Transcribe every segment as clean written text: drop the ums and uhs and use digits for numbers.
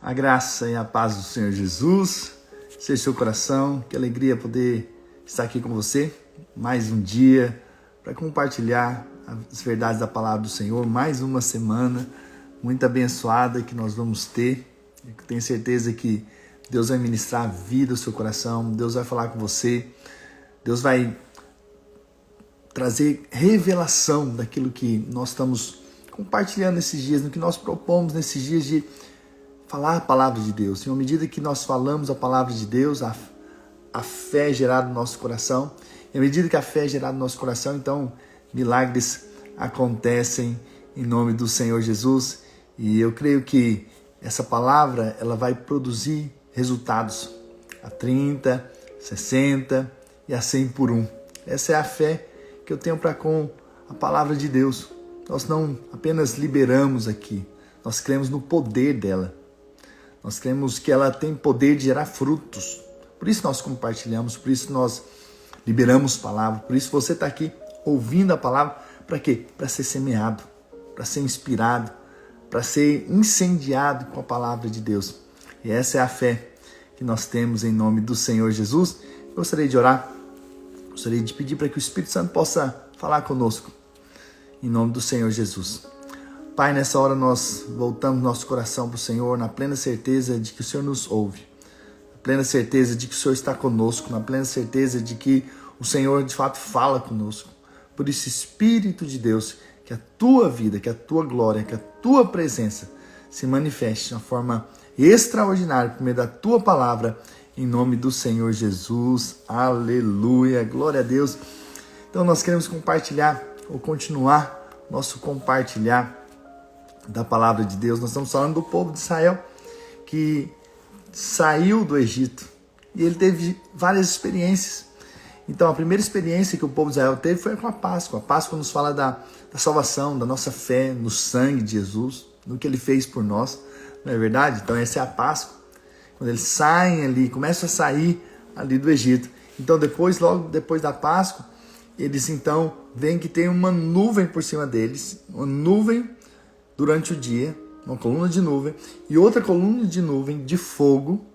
A graça e a paz do Senhor Jesus seja seu coração. Que alegria poder estar aqui com você mais um dia para compartilhar as verdades da palavra do Senhor. Mais uma semana muito abençoada que nós vamos ter. Eu tenho certeza que Deus vai ministrar a vida ao seu coração. Deus vai falar com você. Deus vai trazer revelação daquilo que nós estamos compartilhando nesses dias, no que nós propomos nesses dias de falar a palavra de Deus. Em uma medida que nós falamos a palavra de Deus, a fé é gerada no nosso coração. E à medida que a fé é gerada no nosso coração, então milagres acontecem em nome do Senhor Jesus. E eu creio que essa palavra ela vai produzir resultados a 30, 60 e a 100 por um. Essa é a fé que eu tenho para com a palavra de Deus. Nós não apenas liberamos aqui, nós cremos no poder dela. Nós cremos que ela tem poder de gerar frutos. Por isso nós compartilhamos, por isso nós liberamos palavra, por isso você está aqui ouvindo a palavra. Para quê? Para ser semeado, para ser inspirado, para ser incendiado com a palavra de Deus. E essa é a fé que nós temos em nome do Senhor Jesus. Eu gostaria de orar, gostaria de pedir para que o Espírito Santo possa falar conosco, em nome do Senhor Jesus. Pai, nessa hora nós voltamos nosso coração para o Senhor, na plena certeza de que o Senhor nos ouve, na plena certeza de que o Senhor está conosco, na plena certeza de que o Senhor de fato fala conosco. Por isso, Espírito de Deus, que a tua vida, que a tua glória, que a tua presença se manifeste de uma forma extraordinária por meio da tua palavra, em nome do Senhor Jesus. Aleluia, glória a Deus. Então nós queremos compartilhar, ou continuar nosso compartilhar da palavra de Deus. Nós estamos falando do povo de Israel que saiu do Egito e ele teve várias experiências. Então a primeira experiência que o povo de Israel teve foi com a Páscoa. A Páscoa nos fala da salvação, da nossa fé no sangue de Jesus, no que ele fez por nós, não é verdade? Então essa é a Páscoa, quando eles saem ali, começam a sair ali do Egito. Então logo depois da Páscoa, eles então veem que tem uma nuvem por cima deles, uma nuvem durante o dia, uma coluna de nuvem, e outra coluna de nuvem de fogo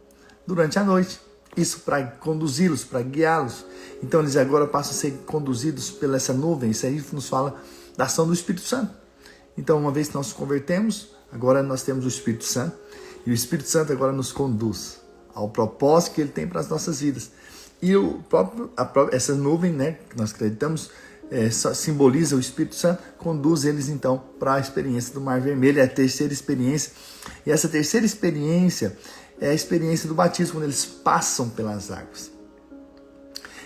durante a noite. Isso para conduzi-los, para guiá-los. Então eles agora passam a ser conduzidos pela essa nuvem. Isso aí nos fala da ação do Espírito Santo. Então, uma vez que nós nos convertemos, agora nós temos o Espírito Santo, e o Espírito Santo agora nos conduz ao propósito que ele tem para as nossas vidas. E essa nuvem, né, que nós acreditamos, simboliza o Espírito Santo, conduz eles então para a experiência do Mar Vermelho, é a terceira experiência. E essa terceira experiência é a experiência do batismo, quando eles passam pelas águas.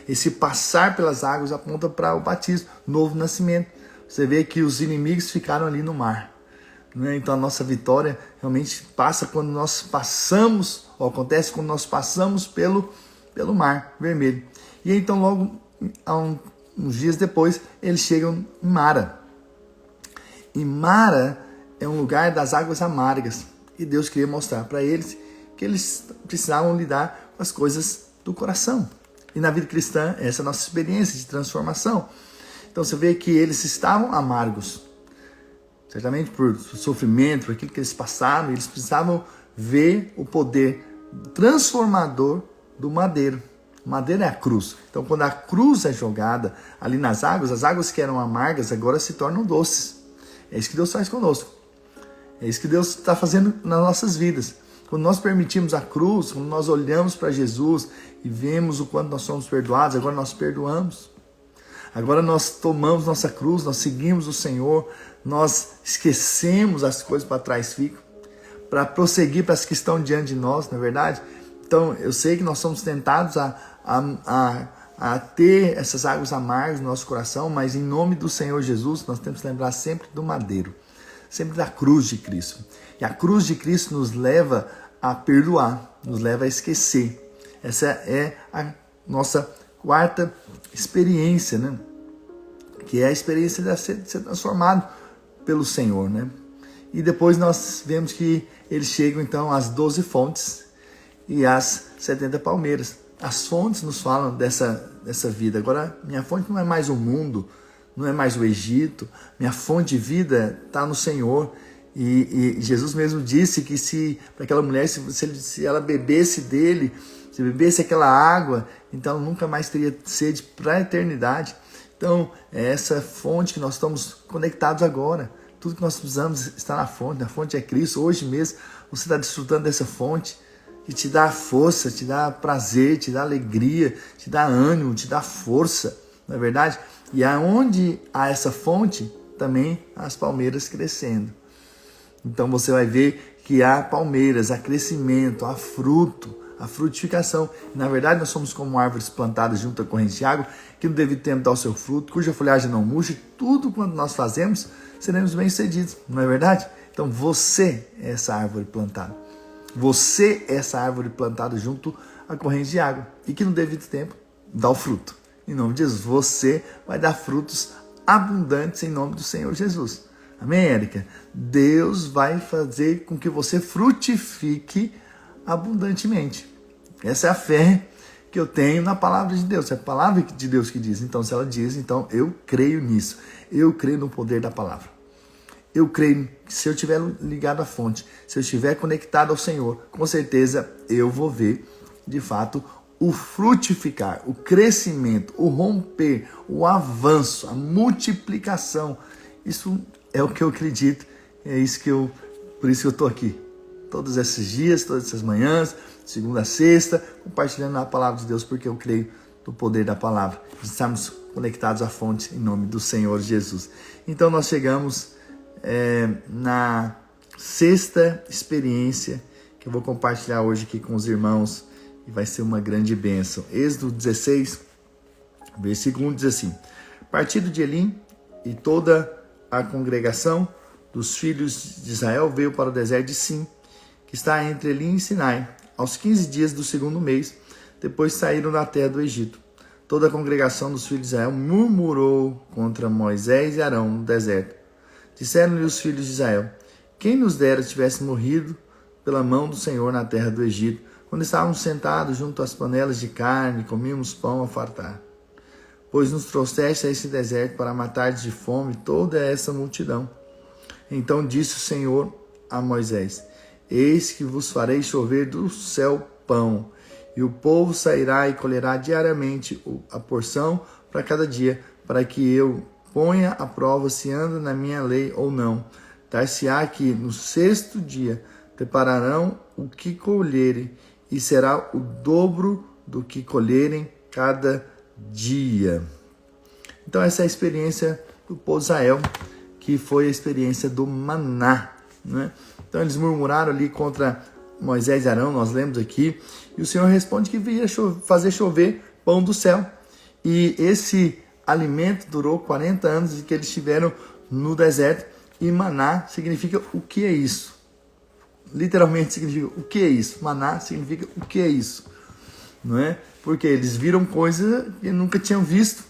Esse passar pelas águas aponta para o batismo, novo nascimento. Você vê que os inimigos ficaram ali no mar, né? Então a nossa vitória realmente passa quando nós passamos, ou acontece quando nós passamos pelo Mar Vermelho. E então logo uns dias depois, eles chegam em Mara. E Mara é um lugar das águas amargas. E Deus queria mostrar para eles que eles precisavam lidar com as coisas do coração. E na vida cristã, essa é a nossa experiência de transformação. Então você vê que eles estavam amargos. Certamente por sofrimento, por aquilo que eles passaram, eles precisavam ver o poder transformador do madeiro. O madeiro é a cruz. Então, quando a cruz é jogada ali nas águas, as águas que eram amargas agora se tornam doces. É isso que Deus faz conosco. É isso que Deus está fazendo nas nossas vidas. Quando nós permitimos a cruz, quando nós olhamos para Jesus e vemos o quanto nós somos perdoados, agora nós perdoamos. Agora nós tomamos nossa cruz, nós seguimos o Senhor, nós esquecemos as coisas para trás ficam, para prosseguir para as que estão diante de nós, não é verdade? Então, eu sei que nós somos tentados a ter essas águas amargas no nosso coração, mas em nome do Senhor Jesus, nós temos que lembrar sempre do madeiro, sempre da cruz de Cristo. E a cruz de Cristo nos leva a perdoar, nos leva a esquecer. Essa é a nossa quarta experiência, né? Que é a experiência de ser transformado pelo Senhor, né? E depois nós vemos que eles chegam então às 12 fontes e às 70 palmeiras. As fontes nos falam dessa vida. Agora, minha fonte não é mais o mundo, não é mais o Egito. Minha fonte de vida está no Senhor. E Jesus mesmo disse que se para aquela mulher, se ela bebesse dele, se bebesse aquela água, então nunca mais teria sede para a eternidade. Então, é essa fonte que nós estamos conectados agora. Tudo que nós precisamos está na fonte é Cristo. Hoje mesmo você está desfrutando dessa fonte que te dá força, te dá prazer, te dá alegria, te dá ânimo, te dá força, não é verdade? E aonde há essa fonte, também há as palmeiras crescendo. Então você vai ver que há palmeiras, há crescimento, há fruto, há frutificação. Na verdade, nós somos como árvores plantadas junto à corrente de água, que no devido tempo dá o seu fruto, cuja folhagem não murcha, e tudo quanto nós fazemos, seremos bem-sucedidos, não é verdade? Então você é essa árvore plantada. Você é essa árvore plantada junto à corrente de água, e que no devido tempo dá o fruto. Em nome de Jesus, você vai dar frutos abundantes em nome do Senhor Jesus. Amém, Érica? Deus vai fazer com que você frutifique abundantemente. Essa é a fé que eu tenho na palavra de Deus. É a palavra de Deus que diz. Então, se ela diz, então eu creio nisso. Eu creio no poder da palavra. Eu creio que se eu estiver ligado à fonte, se eu estiver conectado ao Senhor, com certeza eu vou ver, de fato, o frutificar, o crescimento, o romper, o avanço, a multiplicação. Isso é o que eu acredito, é isso por isso que eu estou aqui. Todos esses dias, todas essas manhãs, segunda a sexta, compartilhando a palavra de Deus, porque eu creio no poder da palavra. Estamos conectados à fonte em nome do Senhor Jesus. Então nós chegamos na sexta experiência que eu vou compartilhar hoje aqui com os irmãos e vai ser uma grande bênção. Êxodo 16, versículo 1 diz assim: partido de Elim e toda a congregação dos filhos de Israel veio para o deserto de Sim, que está entre Elim e Sinai, aos 15 dias do segundo mês, depois saíram da terra do Egito. Toda a congregação dos filhos de Israel murmurou contra Moisés e Arão no deserto. Disseram-lhe os filhos de Israel: quem nos dera tivesse morrido pela mão do Senhor na terra do Egito, quando estávamos sentados junto às panelas de carne, comíamos pão a fartar. Pois nos trouxeste a esse deserto para matar de fome toda essa multidão. Então disse o Senhor a Moisés: eis que vos farei chover do céu pão, e o povo sairá e colherá diariamente a porção para cada dia, para que eu ponha à prova se anda na minha lei ou não. Dar-se-á que no sexto dia prepararão o que colherem, e será o dobro do que colherem cada dia. Então essa é a experiência do povo de Israel, que foi a experiência do maná, né? Então eles murmuraram ali contra Moisés e Arão, nós lemos aqui, e o Senhor responde que viria fazer chover pão do céu. E esse alimento durou 40 anos que eles estiveram no deserto, e maná significa o que é isso? Literalmente significa o que é isso? Maná significa o que é isso? Não é? Porque eles viram coisa que nunca tinham visto,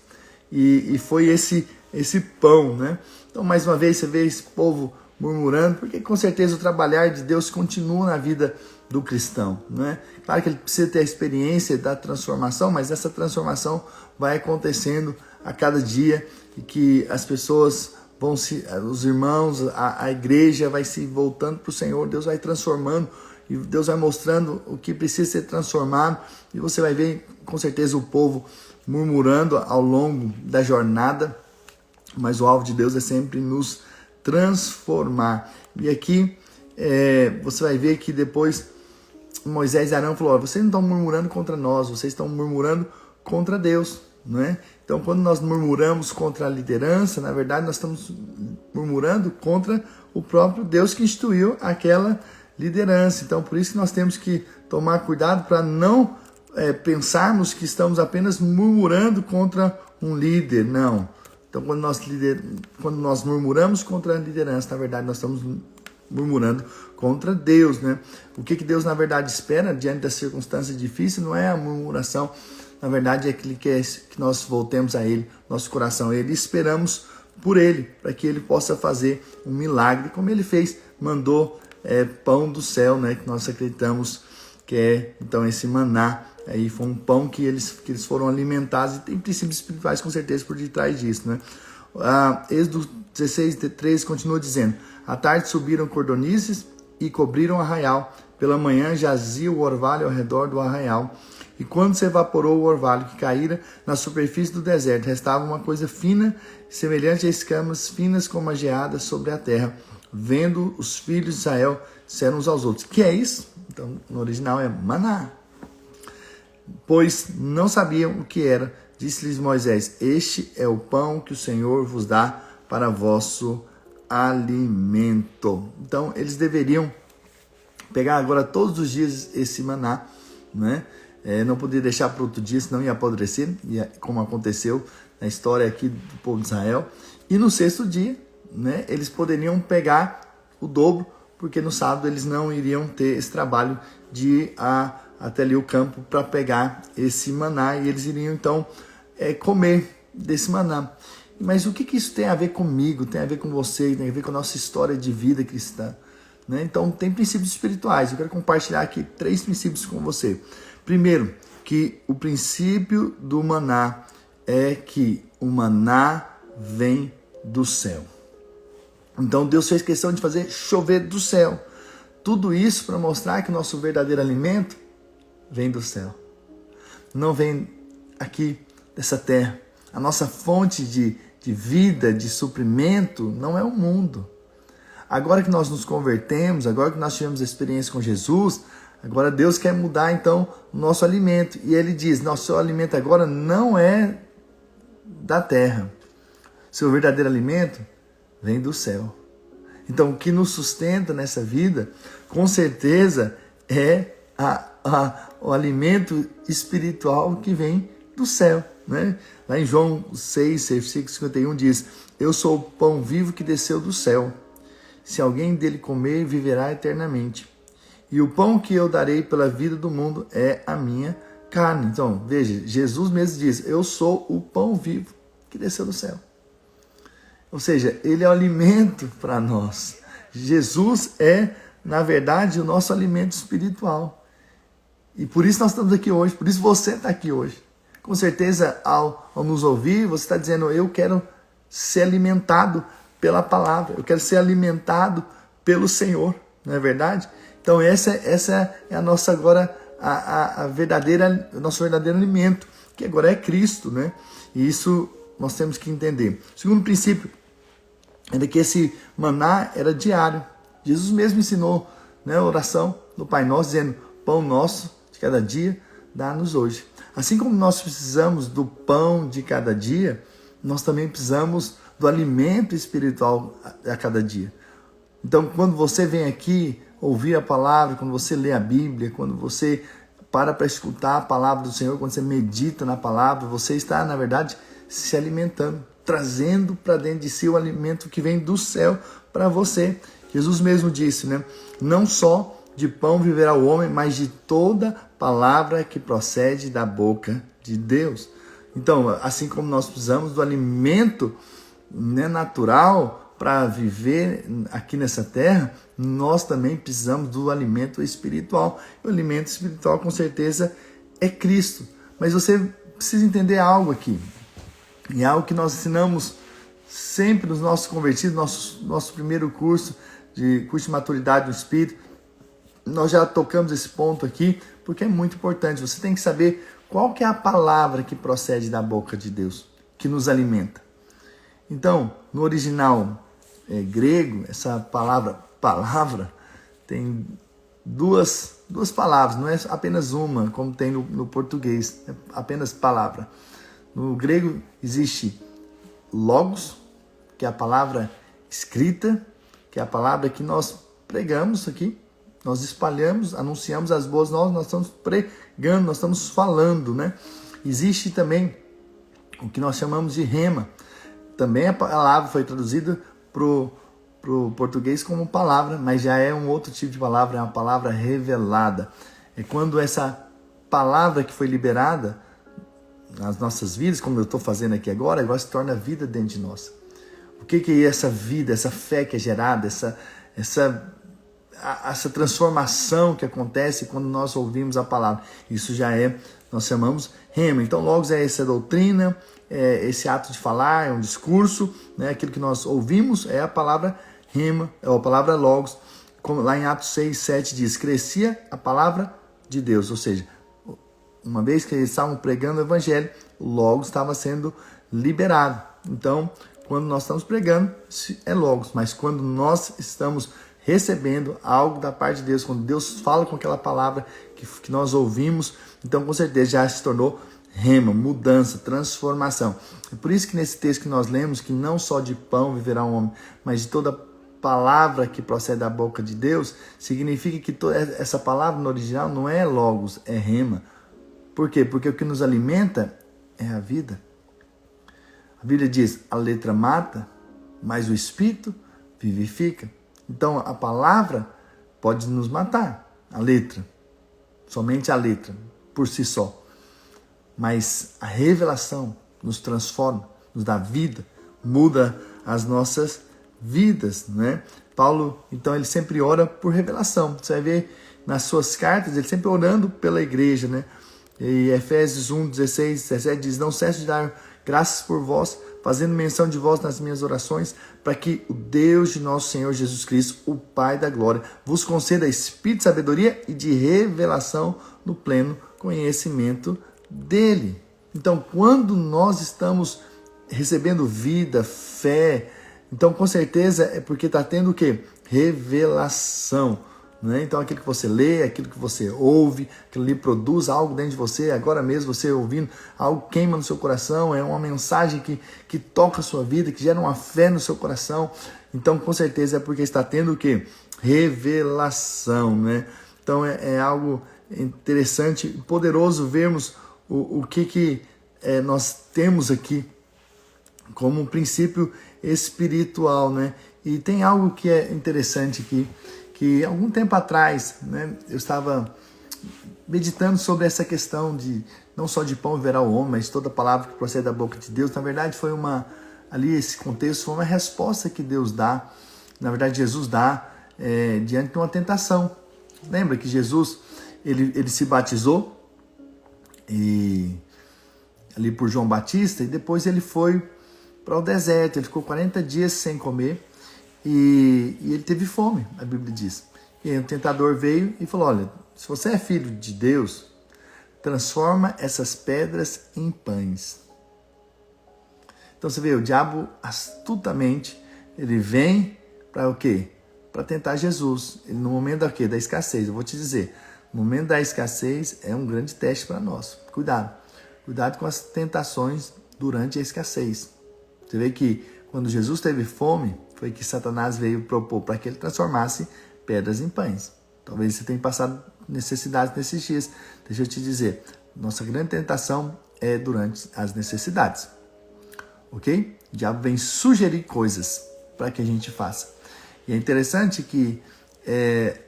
e foi esse pão, né? Então mais uma vez você vê esse povo murmurando, porque com certeza o trabalhar de Deus continua na vida do cristão, né? Claro que ele precisa ter a experiência da transformação, mas essa transformação vai acontecendo a cada dia, e que as pessoas os irmãos, a igreja vai se voltando para o Senhor, Deus vai transformando, e Deus vai mostrando o que precisa ser transformado, e você vai ver com certeza o povo murmurando ao longo da jornada, mas o alvo de Deus é sempre nos transformar. E aqui você vai ver que depois Moisés e Arão falou: vocês não estão murmurando contra nós, vocês estão murmurando contra Deus, não é? Então quando nós murmuramos contra a liderança, na verdade nós estamos murmurando contra o próprio Deus que instituiu aquela liderança. Então por isso que nós temos que tomar cuidado para não pensarmos que estamos apenas murmurando contra um líder, não. Então quando nós murmuramos contra a liderança, na verdade nós estamos murmurando contra Deus, né? O que Deus na verdade espera diante das circunstâncias difíceis não é a murmuração, na verdade é que Ele quer que nós voltemos a Ele, nosso coração a Ele, e esperamos por Ele, para que Ele possa fazer um milagre, como Ele fez, mandou pão do céu, né? Que nós acreditamos que é então esse maná. Aí foi um pão que eles foram alimentados, e tem princípios espirituais com certeza por detrás disso, né? Êxodo 16:13 continua dizendo: à tarde subiram cordonices e cobriram o arraial. Pela manhã jazia o orvalho ao redor do arraial. E quando se evaporou o orvalho que caíra na superfície do deserto, restava uma coisa fina, semelhante a escamas finas como a geada sobre a terra. Vendo os filhos de Israel, disseram uns aos outros: que é isso? Então, no original é maná. Pois não sabiam o que era. Disse-lhes Moisés: este é o pão que o Senhor vos dá para vosso alimento. Então, eles deveriam pegar agora todos os dias esse maná, né? Não podia deixar para outro dia, senão ia apodrecer, como aconteceu na história aqui do povo de Israel. E no sexto dia, né, eles poderiam pegar o dobro, porque no sábado eles não iriam ter esse trabalho de ir até ali o campo para pegar esse maná, e eles iriam então comer desse maná. Mas o que isso tem a ver comigo, tem a ver com você, tem a ver com a nossa história de vida cristã? Né? Então tem princípios espirituais. Eu quero compartilhar aqui 3 princípios com você. Primeiro, que o princípio do maná é que o maná vem do céu. Então Deus fez questão de fazer chover do céu. Tudo isso para mostrar que o nosso verdadeiro alimento vem do céu. Não vem aqui dessa terra. A nossa fonte de vida, de suprimento, não é o mundo. Agora que nós nos convertemos, agora que nós tivemos a experiência com Jesus, agora Deus quer mudar então o nosso alimento. E Ele diz: nosso alimento agora não é da terra. Seu verdadeiro alimento vem do céu. Então o que nos sustenta nessa vida, com certeza, é o alimento espiritual que vem do céu. Né? Lá em João 6, versículo 51 diz: eu sou o pão vivo que desceu do céu. Se alguém dele comer, viverá eternamente. E o pão que eu darei pela vida do mundo é a minha carne. Então, veja, Jesus mesmo diz: eu sou o pão vivo que desceu do céu. Ou seja, ele é o alimento para nós. Jesus é, na verdade, o nosso alimento espiritual. E por isso nós estamos aqui hoje, por isso você está aqui hoje. Com certeza, ao nos ouvir, você está dizendo: eu quero ser alimentado pela palavra, eu quero ser alimentado pelo Senhor, não é verdade? Então essa é a nossa agora, o nosso verdadeiro alimento, que agora é Cristo, né? E isso nós temos que entender. O segundo princípio é que esse maná era diário. Jesus mesmo ensinou, né, a oração do Pai Nosso, dizendo: pão nosso de cada dia, dá-nos hoje. Assim como nós precisamos do pão de cada dia, nós também precisamos do alimento espiritual a cada dia. Então, quando você vem aqui ouvir a palavra, quando você lê a Bíblia, quando você para escutar a palavra do Senhor, quando você medita na palavra, você está, na verdade, se alimentando, trazendo para dentro de si o alimento que vem do céu para você. Jesus mesmo disse, né? Não só de pão viverá o homem, mas de toda palavra que procede da boca de Deus. Então, assim como nós precisamos do alimento, né, natural para viver aqui nessa terra, nós também precisamos do alimento espiritual. O alimento espiritual, com certeza, é Cristo. Mas você precisa entender algo aqui. E é algo que nós ensinamos sempre nos nossos convertidos, nosso primeiro curso de maturidade do Espírito. Nós já tocamos esse ponto aqui, porque é muito importante. Você tem que saber qual que é a palavra que procede da boca de Deus, que nos alimenta. Então, no original grego, essa palavra tem duas palavras, não é apenas uma, como tem no português, é apenas palavra. No grego existe logos, que é a palavra escrita, que é a palavra que nós pregamos aqui, nós espalhamos, anunciamos as boas novas, nós estamos pregando, nós estamos falando, né? Existe também o que nós chamamos de rema. Também a palavra foi traduzida para o português como palavra, mas já é um outro tipo de palavra, é uma palavra revelada. É quando essa palavra que foi liberada nas nossas vidas, como eu estou fazendo aqui agora se torna vida dentro de nós. O que é essa vida, essa fé que é gerada, essa transformação que acontece quando nós ouvimos a palavra? Isso já nós chamamos rema. Então, logos é essa doutrina, esse ato de falar, é um discurso, né? Aquilo que nós ouvimos é a palavra rema, é a palavra logos, como lá em Atos 6, 7 diz, crescia a palavra de Deus, ou seja, uma vez que eles estavam pregando o evangelho, o logos estava sendo liberado. Então, quando nós estamos pregando, é logos, mas quando nós estamos recebendo algo da parte de Deus, quando Deus fala com aquela palavra que nós ouvimos, então com certeza já se tornou rema, mudança, transformação. É por isso que nesse texto que nós lemos, que não só de pão viverá um homem, mas de toda palavra que procede da boca de Deus, significa que toda essa palavra no original não é logos, é rema. Por quê? Porque o que nos alimenta é a vida. A Bíblia diz, a letra mata, mas o Espírito vivifica. Então a palavra pode nos matar, a letra, somente a letra, por si só. Mas a revelação nos transforma, nos dá vida, muda as nossas vidas, né? Paulo, então, ele sempre ora por revelação. Você vai ver nas suas cartas, ele sempre orando pela igreja, né? E Efésios 1, 16, 17 diz, não cesse de dar graças por vós, fazendo menção de vós nas minhas orações, para que o Deus de nosso Senhor Jesus Cristo, o Pai da glória, vos conceda espírito de sabedoria e de revelação no pleno conhecimento dele. Então, quando nós estamos recebendo vida, fé, então com certeza é porque está tendo o quê? Revelação. Né? Então aquilo que você lê, aquilo que você ouve, aquilo ali produz algo dentro de você, agora mesmo você ouvindo, algo queima no seu coração, é uma mensagem que toca a sua vida, que gera uma fé no seu coração. Então com certeza é porque está tendo o quê? Revelação. Né? Então é algo interessante, poderoso vermos o que nós temos aqui como um princípio espiritual, né? E tem algo que é interessante aqui, que algum tempo atrás, né, eu estava meditando sobre essa questão de não só de pão viverá o homem, mas toda palavra que procede da boca de Deus. Na verdade, foi ali esse contexto foi uma resposta que Deus dá, na verdade Jesus dá diante de uma tentação. Lembra que Jesus ele se batizou ali por João Batista e depois ele foi para o deserto, ele ficou 40 dias sem comer e ele teve fome, a Bíblia diz. E aí o tentador veio e falou, olha, se você é filho de Deus, transforma essas pedras em pães. Então você vê, o diabo astutamente, ele vem para o quê? Para tentar Jesus. Ele, no momento da quê? Da escassez. Eu vou te dizer, no momento da escassez é um grande teste para nós. Cuidado. Cuidado com as tentações durante a escassez. Você vê que quando Jesus teve fome, foi que Satanás veio propor para que ele transformasse pedras em pães. Talvez você tenha passado necessidades nesses dias. Deixa eu te dizer, nossa grande tentação é durante as necessidades. Ok? O diabo vem sugerir coisas para que a gente faça. E é interessante que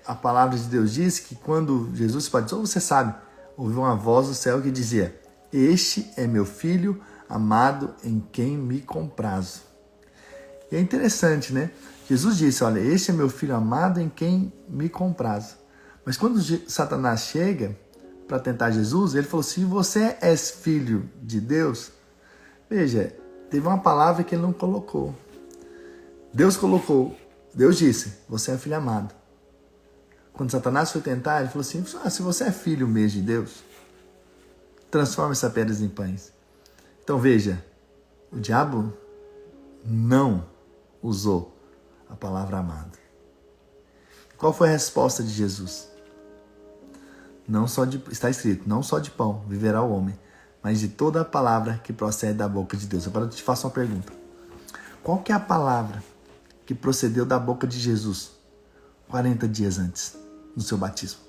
a palavra de Deus diz que quando Jesus se batizou, você sabe, ouviu uma voz do céu que dizia, este é meu filho amado em quem me comprazo. E é interessante, né? Jesus disse, olha, este é meu filho amado em quem me comprazo. Mas quando Satanás chega para tentar Jesus, ele falou, se você é filho de Deus, veja, teve uma palavra que ele não colocou. Deus colocou, Deus disse, você é filho amado. Quando Satanás foi tentar, ele falou assim, se você é filho mesmo de Deus, transforma essas pedras em pães. Então veja, o diabo não usou a palavra amado. Qual foi a resposta de Jesus? Está escrito, não só de pão viverá o homem, mas de toda a palavra que procede da boca de Deus. Agora eu te faço uma pergunta. Qual que é a palavra que procedeu da boca de Jesus 40 dias antes, no seu batismo?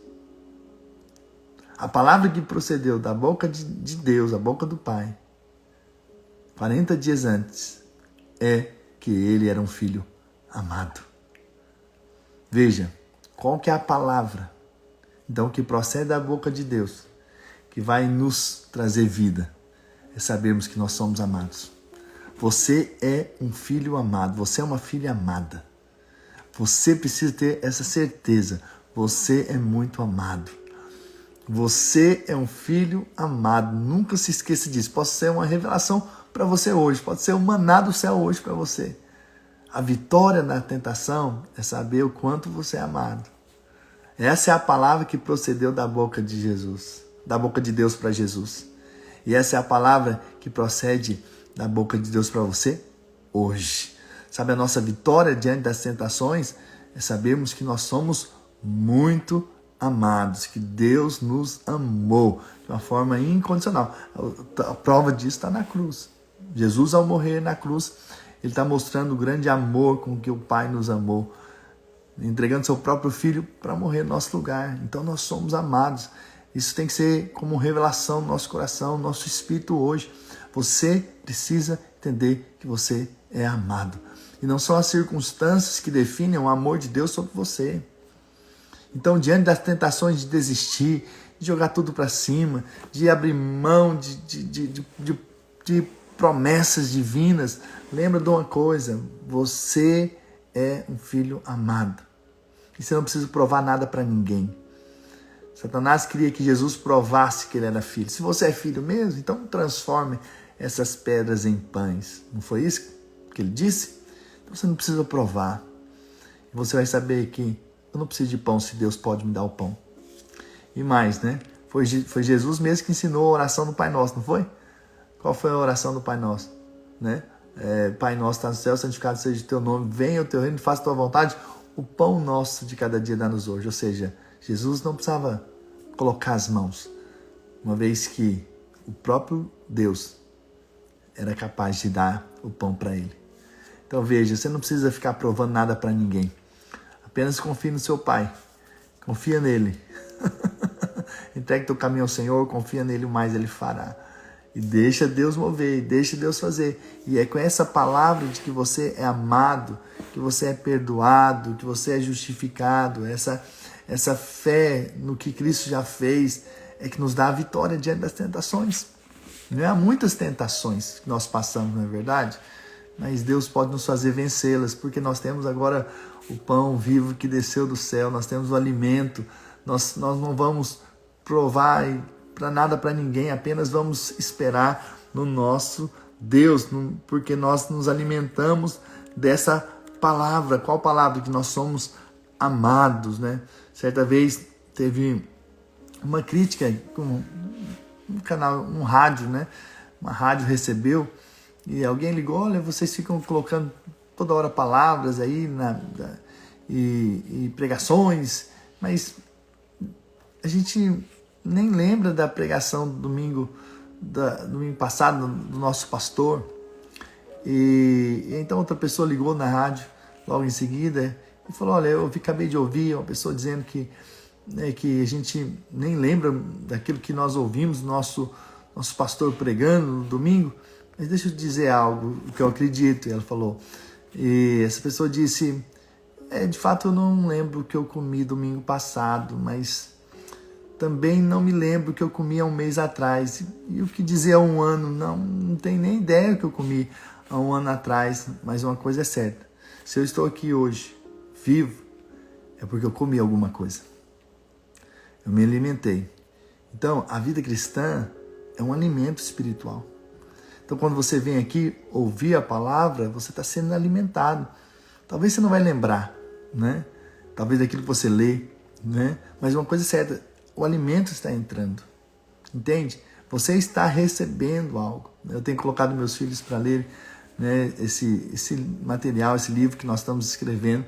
A palavra que procedeu da boca de Deus, da boca do Pai, 40 dias antes, é que ele era um filho amado. Veja, qual que é a palavra, então, que procede da boca de Deus, que vai nos trazer vida, é sabermos que nós somos amados. Você é um filho amado, você é uma filha amada. Você precisa ter essa certeza, você é muito amado. Você é um filho amado, nunca se esqueça disso. Pode ser uma revelação para você hoje, pode ser o maná do céu hoje para você. A vitória na tentação é saber o quanto você é amado. Essa é a palavra que procedeu da boca de Jesus, da boca de Deus para Jesus. E essa é a palavra que procede da boca de Deus para você hoje. Sabe, a nossa vitória diante das tentações é sabermos que nós somos muito amados, que Deus nos amou de uma forma incondicional. A prova disso está na cruz. Jesus, ao morrer na cruz, ele está mostrando o grande amor com que o Pai nos amou, entregando seu próprio Filho para morrer no nosso lugar. Então nós somos amados. Isso tem que ser como revelação no nosso coração, no nosso espírito hoje. Você precisa entender que você é amado. E não são as circunstâncias que definem o amor de Deus sobre você. Então, diante das tentações de desistir, de jogar tudo para cima, de abrir mão de promessas divinas, lembra de uma coisa: você é um filho amado. E você não precisa provar nada para ninguém. Satanás queria que Jesus provasse que ele era filho. Se você é filho mesmo, então transforme essas pedras em pães. Não foi isso que ele disse? Então você não precisa provar. E você vai saber que eu não preciso de pão se Deus pode me dar o pão. E mais, né? Foi Jesus mesmo que ensinou a oração do Pai Nosso, não foi? Qual foi a oração do Pai Nosso? Né? Pai Nosso está no céu, santificado seja o teu nome, venha o teu reino, faça a tua vontade. O pão nosso de cada dia dá-nos hoje. Ou seja, Jesus não precisava colocar as mãos, uma vez que o próprio Deus era capaz de dar o pão para ele. Então veja, você não precisa ficar provando nada para ninguém. Apenas confie no seu Pai. Confia nele. Entregue teu caminho ao Senhor, confia nele, o mais ele fará. E deixa Deus mover, deixa Deus fazer. E é com essa palavra de que você é amado, que você é perdoado, que você é justificado, essa fé no que Cristo já fez, é que nos dá a vitória diante das tentações. Não há muitas tentações que nós passamos, não é verdade? Mas Deus pode nos fazer vencê-las, porque nós temos agora o pão vivo que desceu do céu, nós temos o alimento, nós não vamos provar para nada para ninguém, apenas vamos esperar no nosso Deus, porque nós nos alimentamos dessa palavra. Qual palavra? Que nós somos amados, né? Certa vez teve uma crítica com um canal, um rádio, né? Uma rádio recebeu e alguém ligou: olha, vocês ficam colocando toda hora palavras aí e pregações, mas a gente nem lembra da pregação do domingo passado do nosso pastor. E então outra pessoa ligou na rádio logo em seguida e falou: olha, eu acabei de ouvir uma pessoa dizendo que a gente nem lembra daquilo que nós ouvimos, nosso pastor pregando no domingo, mas deixa eu dizer algo que eu acredito. E ela falou, e essa pessoa disse: de fato eu não lembro o que eu comi domingo passado, mas também não me lembro o que eu comi há um mês atrás. E o que dizer há um ano? Não tenho nem ideia do que eu comi há um ano atrás, mas uma coisa é certa: se eu estou aqui hoje, vivo, é porque eu comi alguma coisa. Eu me alimentei. Então, a vida cristã é um alimento espiritual. Então, quando você vem aqui ouvir a palavra, você está sendo alimentado. Talvez você não vai lembrar, né? Talvez daquilo que você lê, né? Mas uma coisa é certa: o alimento está entrando. Entende? Você está recebendo algo. Eu tenho colocado meus filhos para ler, né, esse material, esse livro que nós estamos escrevendo.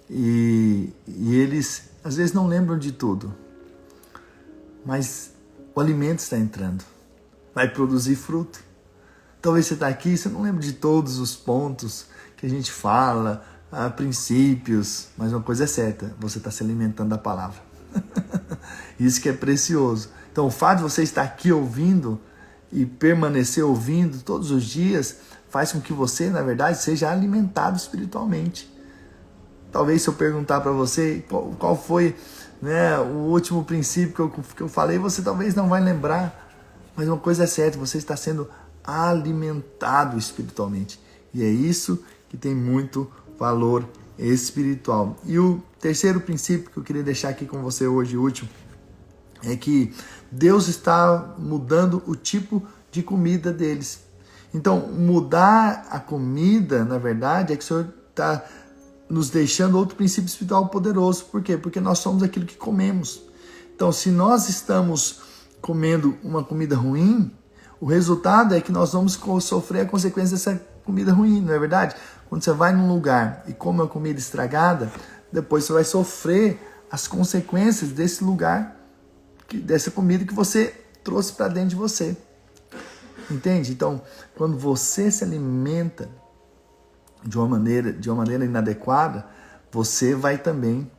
E eles, às vezes, não lembram de tudo. Mas o alimento está entrando. Vai produzir fruto. Talvez você está aqui e você não lembra de todos os pontos que a gente fala, princípios. Mas uma coisa é certa: você está se alimentando da palavra. Isso que é precioso. Então, o fato de você estar aqui ouvindo e permanecer ouvindo todos os dias faz com que você, na verdade, seja alimentado espiritualmente. Talvez se eu perguntar para você qual foi, né, o último princípio que eu falei, você talvez não vai lembrar. Mas uma coisa é certa: você está sendo alimentado espiritualmente. E é isso que tem muito valor espiritual. E o terceiro princípio que eu queria deixar aqui com você hoje, o último, é que Deus está mudando o tipo de comida deles. Então, mudar a comida, na verdade, é que o Senhor está nos deixando outro princípio espiritual poderoso. Por quê? Porque nós somos aquilo que comemos. Então, se nós estamos comendo uma comida ruim, o resultado é que nós vamos sofrer a consequência dessa comida ruim, não é verdade? Quando você vai num lugar e come uma comida estragada, depois você vai sofrer as consequências desse lugar, dessa comida que você trouxe para dentro de você. Entende? Então, quando você se alimenta de uma maneira inadequada, você vai também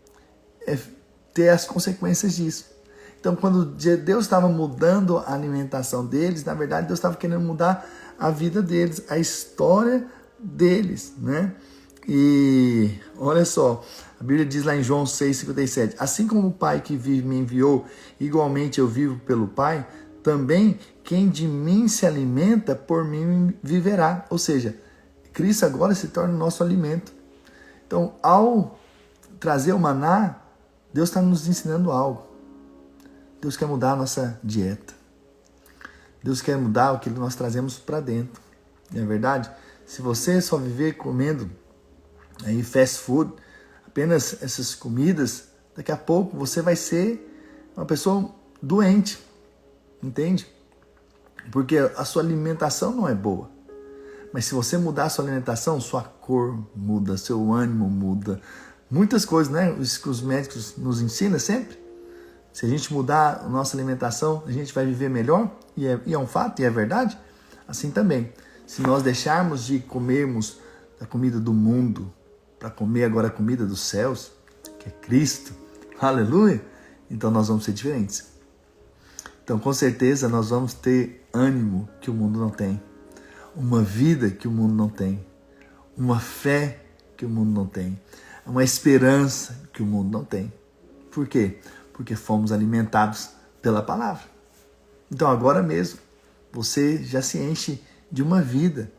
ter as consequências disso. Então, quando Deus estava mudando a alimentação deles, na verdade, Deus estava querendo mudar a vida deles, a história deles, né? E olha só, a Bíblia diz lá em João 6,57, assim como o Pai que vive me enviou, igualmente eu vivo pelo Pai, também quem de mim se alimenta, por mim viverá. Ou seja, Cristo agora se torna o nosso alimento. Então, ao trazer o maná, Deus está nos ensinando algo. Deus quer mudar a nossa dieta. Deus quer mudar o que nós trazemos para dentro. Não é verdade? Se você só viver comendo aí fast food, apenas essas comidas, daqui a pouco você vai ser uma pessoa doente. Entende? Porque a sua alimentação não é boa. Mas se você mudar a sua alimentação, sua cor muda, seu ânimo muda. Muitas coisas, né? Isso que os médicos nos ensinam sempre. Se a gente mudar a nossa alimentação, a gente vai viver melhor, e é um fato, e é verdade. Assim também, se nós deixarmos de comermos a comida do mundo, para comer agora a comida dos céus, que é Cristo, aleluia, então nós vamos ser diferentes. Então, com certeza, nós vamos ter ânimo que o mundo não tem, uma vida que o mundo não tem, uma fé que o mundo não tem, uma esperança que o mundo não tem. Por quê? Porque fomos alimentados pela palavra. Então agora mesmo, você já se enche de uma vida,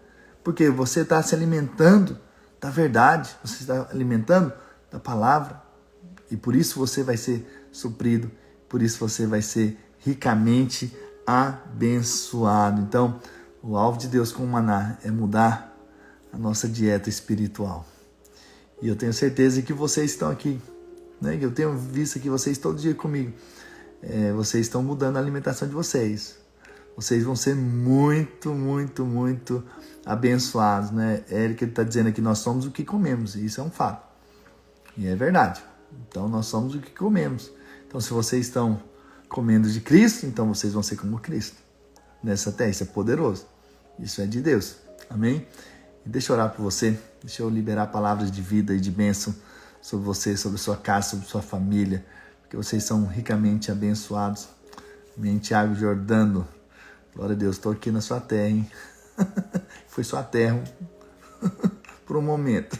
porque você está se alimentando da verdade, você está alimentando da palavra, e por isso você vai ser suprido, por isso você vai ser ricamente abençoado. Então, o alvo de Deus com o maná é mudar a nossa dieta espiritual. E eu tenho certeza que vocês estão aqui, né? Eu tenho visto aqui vocês todo dia comigo. Vocês estão mudando a alimentação de vocês. Vocês vão ser muito, muito, muito abençoados, né? Érica está dizendo aqui, nós somos o que comemos. E isso é um fato. E é verdade. Então, nós somos o que comemos. Então, se vocês estão comendo de Cristo, então vocês vão ser como Cristo. Nessa terra, isso é poderoso. Isso é de Deus. Amém? E deixa eu orar por você. Deixa eu liberar palavras de vida e de bênção sobre você, sobre sua casa, sobre sua família, porque vocês são ricamente abençoados. Amém. Tiago Jordano, glória a Deus, estou aqui na sua terra, hein? Foi sua terra por um momento.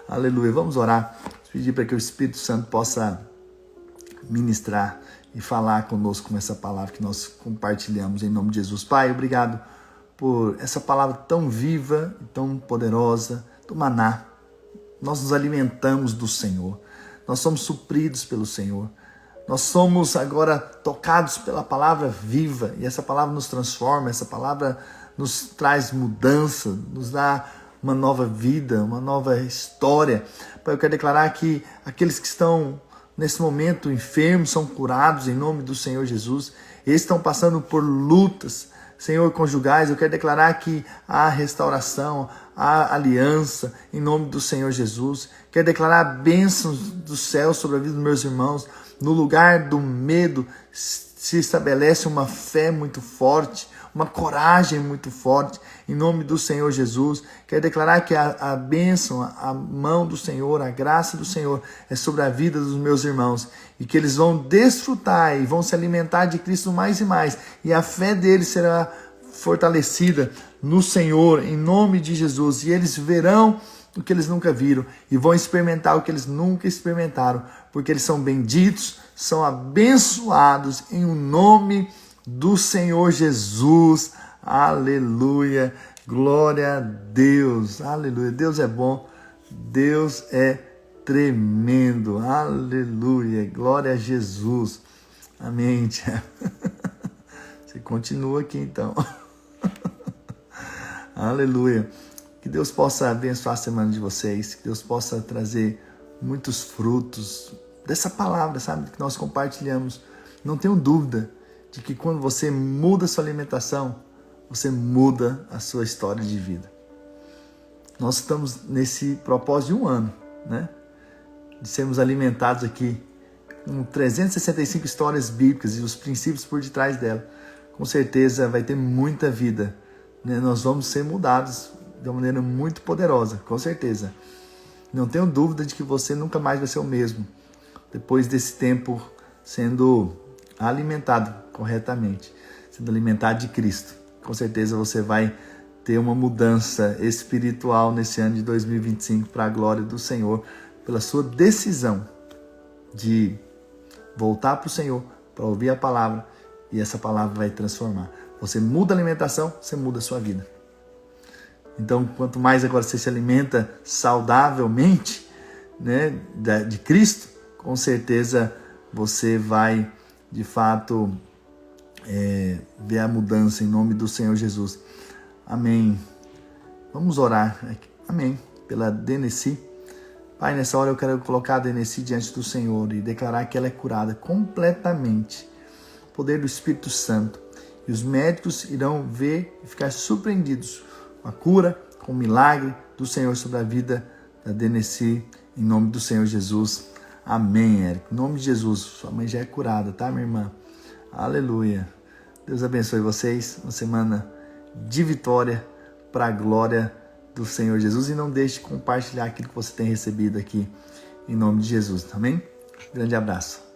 Aleluia. Vamos orar, pedir para que o Espírito Santo possa ministrar e falar conosco com essa palavra que nós compartilhamos em nome de Jesus. Pai, obrigado por essa palavra tão viva e tão poderosa do maná. Nós nos alimentamos do Senhor, nós somos supridos pelo Senhor, nós somos agora tocados pela palavra viva, e essa palavra nos transforma, essa palavra nos traz mudança, nos dá uma nova vida, uma nova história. Pai, eu quero declarar que aqueles que estão nesse momento enfermos são curados em nome do Senhor Jesus, eles estão passando por lutas, Senhor, conjugais, eu quero declarar que há restauração, há aliança, em nome do Senhor Jesus. Quero declarar bênçãos do céu sobre a vida dos meus irmãos. No lugar do medo se estabelece uma fé muito forte, uma coragem muito forte, em nome do Senhor Jesus. Quero declarar que a bênção, a mão do Senhor, a graça do Senhor é sobre a vida dos meus irmãos, e que eles vão desfrutar e vão se alimentar de Cristo mais e mais, e a fé deles será fortalecida no Senhor, em nome de Jesus, e eles verão o que eles nunca viram, e vão experimentar o que eles nunca experimentaram, porque eles são benditos, são abençoados em o nome do Senhor Jesus. Aleluia, glória a Deus, aleluia. Deus é bom, Deus é tremendo, aleluia, glória a Jesus. Amém, Tiago. Você continua aqui então. Aleluia. Que Deus possa abençoar a semana de vocês, que Deus possa trazer muitos frutos dessa palavra, sabe, que nós compartilhamos. Não tenho dúvida de que quando você muda a sua alimentação, você muda a sua história de vida. Nós estamos nesse propósito de um ano, né? De sermos alimentados aqui com 365 histórias bíblicas e os princípios por detrás dela. Com certeza vai ter muita vida, né? Nós vamos ser mudados de uma maneira muito poderosa, com certeza. Não tenho dúvida de que você nunca mais vai ser o mesmo depois desse tempo sendo alimentado corretamente, sendo alimentado de Cristo. Com certeza você vai ter uma mudança espiritual nesse ano de 2025 para a glória do Senhor, pela sua decisão de voltar para o Senhor, para ouvir a palavra, e essa palavra vai transformar. Você muda a alimentação, você muda a sua vida. Então, quanto mais agora você se alimenta saudavelmente, né, de Cristo, com certeza você vai, de fato, ver a mudança em nome do Senhor Jesus. Amém. Vamos orar. Amém. Pela Deneci. Pai, nessa hora eu quero colocar a Deneci diante do Senhor e declarar que ela é curada completamente. O poder do Espírito Santo. E os médicos irão ver e ficar surpreendidos com a cura, com o milagre do Senhor sobre a vida da Deneci, em nome do Senhor Jesus. Amém, Érico. Em nome de Jesus, sua mãe já é curada, tá, minha irmã? Aleluia. Deus abençoe vocês. Uma semana de vitória para a glória do Senhor Jesus. E não deixe de compartilhar aquilo que você tem recebido aqui, em nome de Jesus. Amém? Grande abraço.